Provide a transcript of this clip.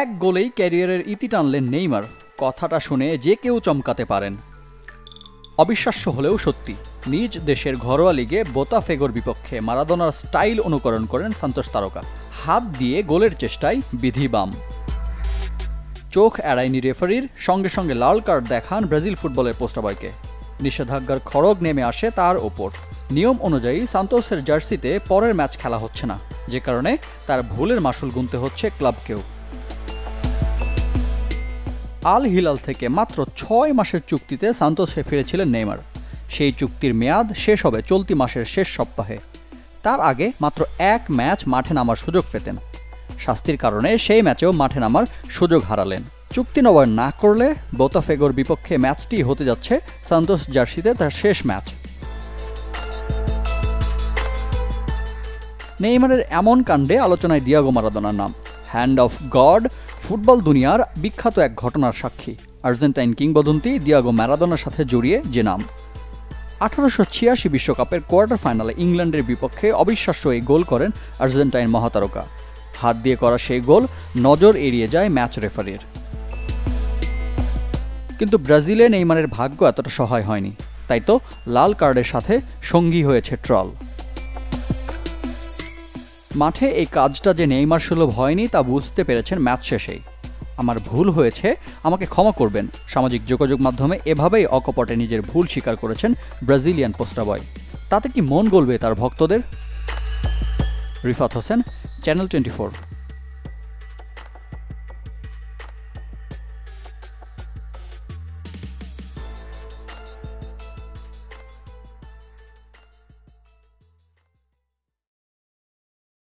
এক গোলেই ক্যারিয়ারের ইতি টানলেন নেইমার। কথাটা শুনে যে কেউ চমকাতে পারেন। অবিশ্বাস্য হলেও সত্যি, নিজ দেশের ঘরোয়া লিগে বোতাফেগোর বিপক্ষে মারাদোনার স্টাইল অনুকরণ করেন সান্তোস তারকা। হাত দিয়ে গোলের চেষ্টায় বিধি বাম। চোখ এড়ায়নি রেফারির, সঙ্গে সঙ্গে লাল কার্ড দেখান ব্রাজিল ফুটবলের পোস্টার বয়কে। নিষেধাজ্ঞার খড়গ নেমে আসে তার ওপর। নিয়ম অনুযায়ী সান্তোসের জার্সিতে পরের ম্যাচ খেলা হচ্ছে না, যে কারণে তার ভুলের মাসুল গুনতে হচ্ছে ক্লাবকেও। আল হিলাল থেকে মাত্র 6 মাসের চুক্তিতে সান্তোসে ফিরেছিলেন নেইমার। সেই চুক্তির মেয়াদ শেষ হবে চলতি মাসের শেষ সপ্তাহে। তার আগে মাত্র 1 ম্যাচ মাঠে নামার সুযোগ পেতেন। শাস্তির কারণে সেই ম্যাচেও মাঠে নামার সুযোগ হারালেন। চুক্তি নবায়ন না করলে বোতাফেগোর বিপক্ষে ম্যাচটি হতে যাচ্ছে সান্তোস জার্সিতে তার শেষ ম্যাচ। নেইমারের এমন কাণ্ডে আলোচনায় দিয়াগো মারাদোনার নাম। হ্যান্ড অফ গড ফুটবল দুনিয়ার বিখ্যাত এক ঘটনার সাক্ষী আর্জেন্টাইন কিংবদন্তি দিয়াগো ম্যারাদোনার সাথে জড়িয়ে যে নাম। 1886 বিশ্বকাপের কোয়ার্টার ফাইনালে ইংল্যান্ডের বিপক্ষে অবিশ্বাস্য এই গোল করেন আর্জেন্টাইন মহাতারকা। হাত দিয়ে করা সেই গোল নজর এড়িয়ে যায় ম্যাচ রেফারির। কিন্তু ব্রাজিলে নেইমারের ভাগ্য এতটা সহায় হয়নি, তাই তো লাল কার্ডের সাথে সঙ্গী হয়েছে ট্রল। মাঠে এই কাজটা যে নেইমার সুলভ হয়নি তা বুঝতে পেরেছেন ম্যাচ শেষেই। আমার ভুল হয়েছে, আমাকে ক্ষমা করবেন, সামাজিক যোগাযোগ মাধ্যমে এভাবেই অকপটে নিজের ভুল স্বীকার করেছেন ব্রাজিলিয়ান পোস্টার বয়। তাতে কি মন গলবে তার ভক্তদের? রিফাত হোসেন, চ্যানেল 24।